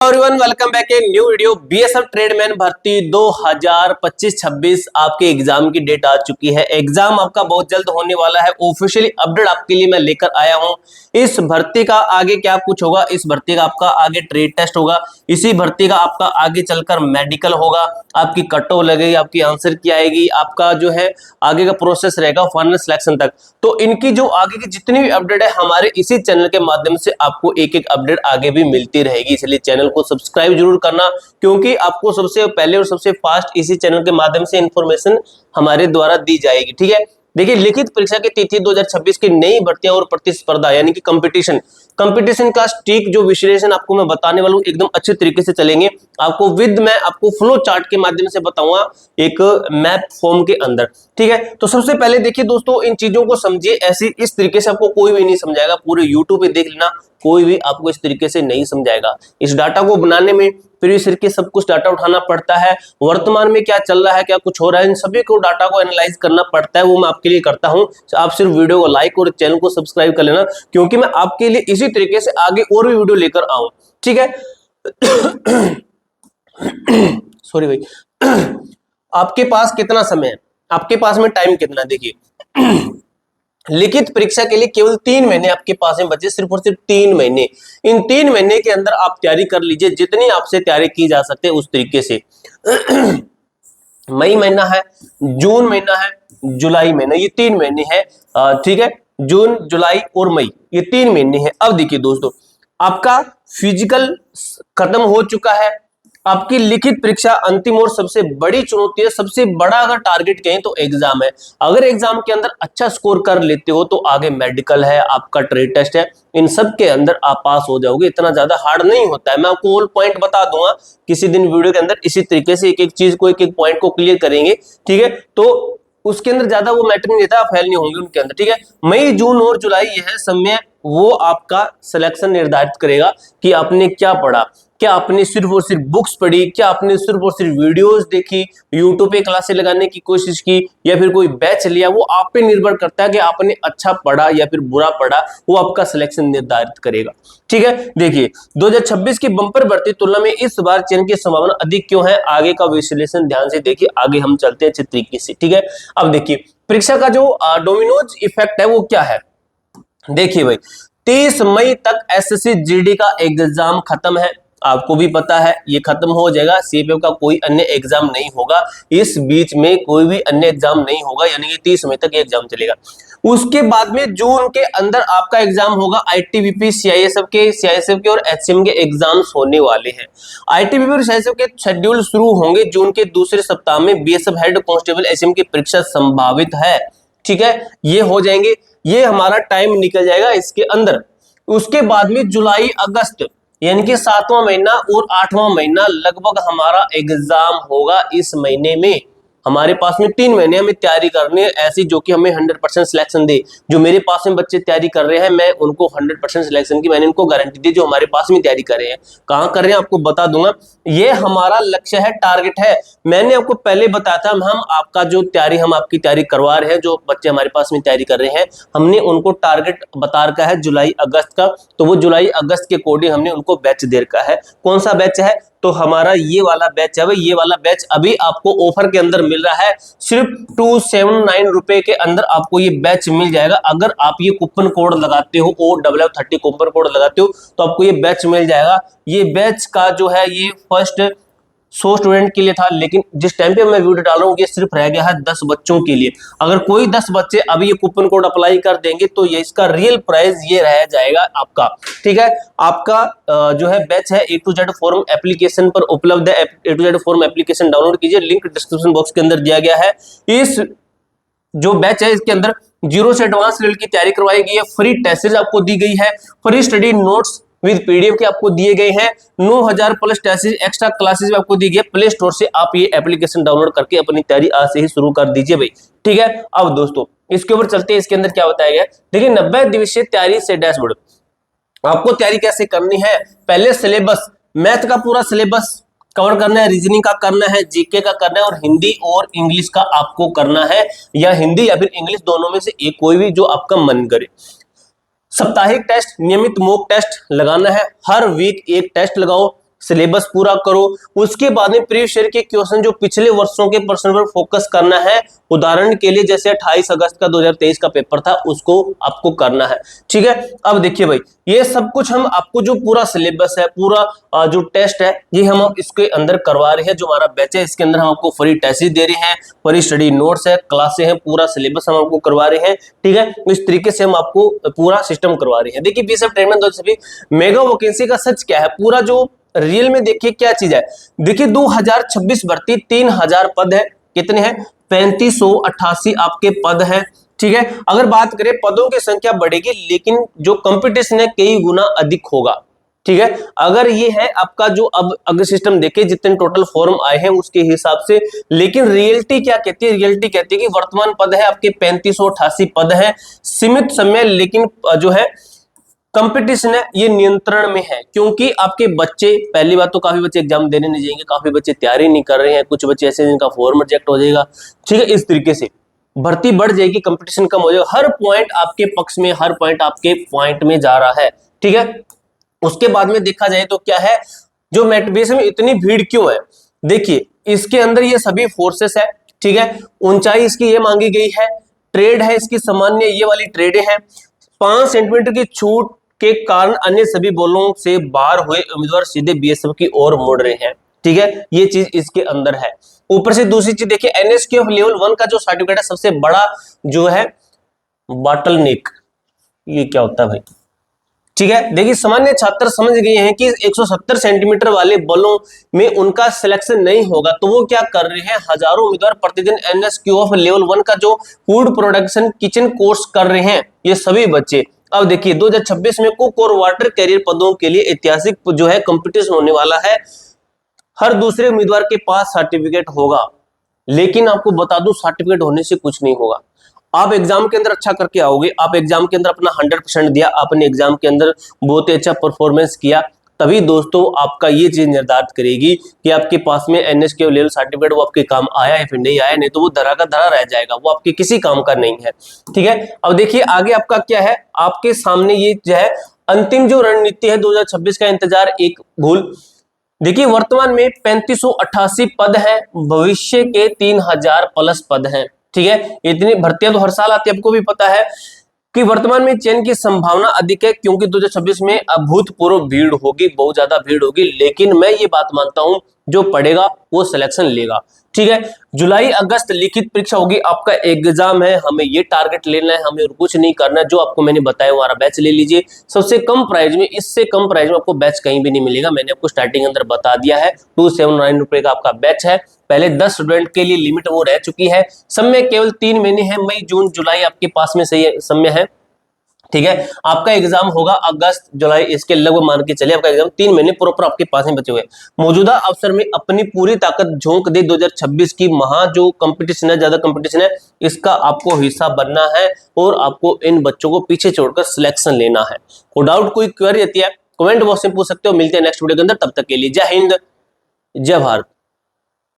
Everyone welcome back a new video. BSF tradesman भर्ती 2025-26 आपके exam की डेट आ चुकी है। एग्जाम आपका बहुत जल्द होने वाला है। ऑफिशियली अपडेट आपके लिए मैं लेकर आया हूं। इस भर्ती का आगे क्या कुछ होगा, इस भर्ती का आपका आगे ट्रेड टेस्ट होगा, इसी भर्ती का आपका आगे चलकर मेडिकल होगा, आपकी कट ऑफ लगेगी, आपकी आंसर की आएगी, आपका जो है आगे का प्रोसेस रहेगा फाइनल सिलेक्शन तक। तो इनकी जो आगे की जितनी भी अपडेट है हमारे इसी चैनल के माध्यम से आपको एक एक अपडेट आगे भी मिलती रहेगी, इसलिए चैनल को सब्सक्राइब जरूर करना, क्योंकि आपको सबसे पहले और सबसे फास्ट इसी चैनल के माध्यम से इंफॉर्मेशन हमारे द्वारा दी जाएगी। ठीक है, देखिए लिखित परीक्षा की तिथि 2026 की नई भर्तियां और प्रतिस्पर्धा यानी कि कंपटीशन का स्टिक जो विश्लेषण आपको मैं बताने वाला हूं एकदम अच्छे तरीके से चलेंगे। मैं आपको फ्लो चार्ट के माध्यम से बताऊंगा एक मैप फॉर्म के अंदर। ठीक है, तो सबसे पहले देखिए दोस्तों, इन चीजों को समझिए। ऐसी इस तरीके से आपको कोई भी नहीं समझाएगा, पूरे यूट्यूब पे देख लेना, कोई भी आपको इस तरीके से नहीं समझाएगा। इस डाटा को बनाने में प्रीवियस ईयर के सब कुछ डाटा उठाना पड़ता है, वर्तमान में क्या चल रहा है, क्या कुछ हो रहा है, इन सभी को डाटा को एनालाइज करना पड़ता है। वो मैं आपके लिए करता हूं। आप सिर्फ वीडियो को लाइक और चैनल को सब्सक्राइब कर लेना, क्योंकि मैं आपके लिए इसी तरीके से आगे और भी वीडियो लेकर आऊं। ठीक है सॉरी भाई आपके पास कितना समय है, आपके पास में टाइम कितना, देखिए लिखित परीक्षा के लिए केवल 3 महीने आपके पास में बचे, सिर्फ और सिर्फ 3 महीने। इन 3 महीने के अंदर आप तैयारी कर लीजिए, जितनी आपसे तैयारी की जा सकते है उस तरीके से। मई महीना है, जून महीना है, जुलाई महीना, ये 3 महीने हैं। ठीक है, जून, जुलाई और मई, ये 3 महीने हैं। अब देखिए दोस्तों, आपका फिजिकल खत्म हो चुका है, आपकी लिखित परीक्षा अंतिम और सबसे बड़ी चुनौती है। सबसे बड़ा अगर टारगेट कहें तो एग्जाम है। अगर एग्जाम के अंदर अच्छा स्कोर कर लेते हो तो आगे मेडिकल है, आपका ट्रेड टेस्ट है, इन सब के अंदर आप पास हो जाओगे। इतना ज्यादा हार्ड नहीं होता है। मैं आपको ऑल पॉइंट बता दूंगा किसी दिन वीडियो के अंदर, इसी तरीके से एक एक चीज को, एक एक पॉइंट को क्लियर करेंगे। ठीक है, तो उसके अंदर ज्यादा वो मैटर नहीं देता, आप फेल नहीं होंगे उनके अंदर। ठीक है, मई, जून और जुलाई यह समय वो आपका सिलेक्शन निर्धारित करेगा कि आपने क्या पढ़ा, क्या आपने सिर्फ और सिर्फ बुक्स पढ़ी, क्या आपने सिर्फ और सिर्फ वीडियोस देखी, यूट्यूब पे क्लासेस लगाने की कोशिश की, या फिर कोई बैच लिया। वो आप पे निर्भर करता है कि आपने अच्छा पढ़ा या फिर बुरा पढ़ा, वो आपका सिलेक्शन निर्धारित करेगा। ठीक है, देखिए 2026 की बंपर भर्ती तुलना में इस बार चयन की संभावना अधिक क्यों है, आगे का विश्लेषण ध्यान से देखिए, आगे हम चलते हैं अच्छे तरीके से। ठीक है, अब देखिए परीक्षा का जो डोमिनोज इफेक्ट है वो क्या है। देखिए भाई, 30 मई तक एसएससी जीडी का एग्जाम खत्म है, आपको भी पता है ये खत्म हो जाएगा। सीपीएफ का कोई अन्य एग्जाम नहीं होगा, इस बीच में कोई भी अन्य एग्जाम नहीं होगा, यानी कि 30 मई तक ये एग्जाम चलेगा। उसके बाद में जून के अंदर आपका एग्जाम होगा आईटीबीपी, सीआईएसएफ के और एचसीएम के एग्जाम्स होने वाले हैं। आईटीबीपी और सीआईएसएफ के शेड्यूल शुरू होंगे जून के दूसरे सप्ताह में। बीएसएफ हेड कांस्टेबल एचसीएम की परीक्षा संभावित है। ठीक है, ये हो जाएंगे, ये हमारा टाइम निकल जाएगा इसके अंदर। उसके बाद में जुलाई, अगस्त, यानी कि 7वां महीना और 8वां महीना लगभग हमारा एग्जाम होगा। इस महीने में हमारे पास में 3 महीने हमें तैयारी करनी है ऐसी जो कि हमें 100% सिलेक्शन दे। जो मेरे पास में बच्चे तैयारी कर रहे हैं, मैं उनको 100% सिलेक्शन की मैंने उनको गारंटी दी। जो हमारे पास में तैयारी कर रहे हैं, कहाँ कर रहे हैं आपको बता दूंगा। ये हमारा लक्ष्य है, टारगेट है। मैंने आपको पहले बताया था, हम आपका जो तैयारी, हम आपकी तैयारी करवा रहे हैं। जो बच्चे हमारे पास में तैयारी कर रहे हैं, हमने उनको टारगेट बता रखा है जुलाई अगस्त का। तो वो जुलाई अगस्त के अकॉर्डिंग हमने उनको बैच दे रखा है। कौन सा बैच है, तो हमारा ये वाला बैच है भाई। ये वाला बैच अभी आपको ऑफर के अंदर मिल रहा है, सिर्फ 279 रुपए के अंदर आपको ये बैच मिल जाएगा। अगर आप ये कूपन कोड लगाते हो, OFF30 कूपन कोड लगाते हो, तो आपको ये बैच मिल जाएगा। ये बैच का जो है ये फर्स्ट 100 स्टूडेंट के लिए था, लेकिन जिस टाइम पे मैं वीडियो डाल रहा हूँ ये सिर्फ रह गया है 10 बच्चों के लिए। अगर कोई 10 बच्चे अभी ये कूपन कोड अप्लाई कर देंगे तो ये इसका रियल प्राइस ये रह जाएगा आपका। ठीक है, आपका जो है बैच है A to Z form application पर उपलब्ध है। A to Z form application download कीजिए, लिंक डिस्क्रिप्शन बॉक्स के अंदर दिया गया है। इस जो बैच है इसके अंदर 0 से एडवांस लेवल की तैयारी करवाई गई है। फ्री टेस्ट आपको दी गई है, free study notes with PDF के आपको दिए गए हैं। 9000 प्लस टेस्ट, एक्स्ट्रा क्लासेस भी आपको दी गई। प्ले स्टोर से आप ये एप्लीकेशन डाउनलोड करके अपनी तैयारी आज से ही शुरू कर दीजिए भाई। ठीक है, अब दोस्तों इसके ऊपर चलते हैं। इसके अंदर क्या बताया गया, देखिए 90 दिवसीय तैयारी से डैशबोर्ड। आपको तैयारी कैसे करनी है, पहले सिलेबस, मैथ का पूरा सिलेबस कवर करना है, रीजनिंग का करना है, जीके का करना है, और हिंदी और इंग्लिश का आपको करना है, या हिंदी या फिर इंग्लिश, दोनों में से एक कोई भी जो आपका मन करे। साप्ताहिक टेस्ट, नियमित मॉक टेस्ट लगाना है, हर वीक एक टेस्ट लगाओ। सिलेबस पूरा करो। उसके बाद में प्रीवियस ईयर के क्वेश्चन जो पिछले वर्षों के प्रश्न पर फोकस करना है। उदाहरण के लिए जैसे 28 अगस्त का 2023 का पेपर था, उसको आपको करना है। ठीक है, अब देखिए भाई, ये सब कुछ हम आपको जो पूरा सिलेबस है, पूरा जो टेस्ट है, ये हम इसके अंदर करवा रहे हैं। जो हमारा बैच है इसके अंदर हम आपको फ्री टेस्ट दे रहे हैं, फ्री स्टडी नोट्स है, क्लासे हैं, पूरा सिलेबस हम आपको करवा रहे हैं। ठीक है, इस तरीके से हम आपको पूरा सिस्टम करवा रहे हैं। देखिए बीएसएफ ट्रेडमैन 2026 मेगा वैकेंसी का सच क्या है, पूरा जो रियल में देखिए क्या चीज है। देखिए 2026 भर्ती 3000 पद है। कितने हैं? 3588 आपके पद हैं। ठीक है, अगर बात करें पदों की संख्या बढ़ेगी, लेकिन जो कंपटीशन है कई गुना अधिक होगा। ठीक है, अगर ये है आपका जो अब अगर सिस्टम देखे जितने टोटल फॉर्म आए हैं उसके हिसाब से, लेकिन रियलिटी क्या कहती है? रियलिटी कहती है कि वर्तमान पद है आपके 3588 पद है, सीमित समय, लेकिन जो है कंपटीशन है ये नियंत्रण में है। क्योंकि आपके बच्चे, पहली बात तो काफी बच्चे एग्जाम देने नहीं जाएंगे, काफी बच्चे तैयारी नहीं कर रहे हैं, कुछ बच्चे ऐसे जिनका फॉर्म रिजेक्ट हो जाएगा। ठीक है, इस तरीके से भर्ती बढ़ जाएगी, कंपटीशन कम हो जाएगा। हर पॉइंट आपके पक्ष में, हर पॉइंट आपके पॉइंट में जा रहा है। ठीक है, उसके बाद में देखा जाए तो क्या है, जो मेटबेस में इतनी भीड़ क्यों है? देखिए इसके अंदर ये सभी फोर्सेस है। ठीक है, ऊंचाई इसकी ये मांगी गई है, ट्रेड है इसकी सामान्य, ये वाली ट्रेडें हैं। 5 सेंटीमीटर की छूट के कारण अन्य सभी बलों से बाहर हुए उम्मीदवार सीधे बीएसएफ की ओर मुड़ रहे हैं। ठीक है, ये चीज इसके अंदर है। ऊपर से दूसरी चीज देखिए, एनएसक्यूएफ लेवल 1 का जो सर्टिफिकेट है, सबसे बड़ा जो है बॉटलनेक, ये क्या होता है भाई? ठीक है, देखिए सामान्य छात्र समझ गए हैं कि 170 सेंटीमीटर वाले बलों में उनका सिलेक्शन नहीं होगा, तो वो क्या कर रहे हैं, हजारों उम्मीदवार प्रतिदिन एनएसक्यूएफ लेवल 1 का जो फूड प्रोडक्शन किचन कोर्स कर रहे हैं, ये सभी बच्चे। अब देखिए 2026 में कुक और वाटर कैरियर पदों के लिए ऐतिहासिक जो है कंपटीशन होने वाला है। हर दूसरे उम्मीदवार के पास सर्टिफिकेट होगा, लेकिन आपको बता दूं सर्टिफिकेट होने से कुछ नहीं होगा। आप एग्जाम के अंदर अच्छा करके आओगे, आप एग्जाम के अंदर अपना 100% दिया, आपने एग्जाम के अंदर बहुत ही अच्छा परफॉर्मेंस किया, तभी दोस्तों आपका ये चीज निर्धारित करेगी कि आपके पास में एनएसक्यूएफ लेवल सर्टिफिकेट वो आपके काम आया या फिर नहीं आया। नहीं तो वो धरा का धरा रह जाएगा, वो आपके किसी काम का नहीं है। ठीक है, अब देखिए आगे आपका क्या है, आपके सामने ये जो है अंतिम जो रणनीति है 2026 का इंतजार एक भूल। देखिए वर्तमान में 3588 पद है, भविष्य के 3000 प्लस पद हैं। ठीक है, इतनी भर्तियां तो हर साल आती है, आपको भी पता है कि वर्तमान में चयन की संभावना अधिक है, क्योंकि 2026 में अभूतपूर्व भीड़ होगी, बहुत ज्यादा भीड़ होगी। लेकिन मैं ये बात मानता हूं जो पढ़ेगा वो सिलेक्शन लेगा। ठीक है, जुलाई अगस्त लिखित परीक्षा होगी, आपका एग्जाम है, हमें ये टारगेट लेना है, हमें और कुछ नहीं करना है। जो आपको मैंने बताया हमारा बैच ले लीजिए, सबसे कम प्राइस में, इससे कम प्राइस में आपको बैच कहीं भी नहीं मिलेगा। मैंने आपको स्टार्टिंग अंदर बता दिया है, 279 रुपए का आपका बैच है। पहले 10 स्टूडेंट के लिए लिमिट वो रह चुकी है। समय केवल 3 महीने है, मई जून जुलाई आपके पास में सही समय है। ठीक है, आपका एग्जाम होगा अगस्त जुलाई, इसके लगभग मान के चलिए आपका एग्जाम 3 महीने प्रॉपर आपके पास में बचे हुए। मौजूदा अवसर में अपनी पूरी ताकत झोंक दे, 2026 की महा जो कंपटीशन है, ज्यादा कंपटीशन है, इसका आपको हिस्सा बनना है और आपको इन बच्चों को पीछे छोड़कर सिलेक्शन लेना है। कोई डाउट, कोई क्वेरी रहती है कमेंट बॉक्स में पूछ सकते हो। मिलते हैं नेक्स्ट वीडियो के अंदर, तब तक के लिए जय हिंद, जय भारत।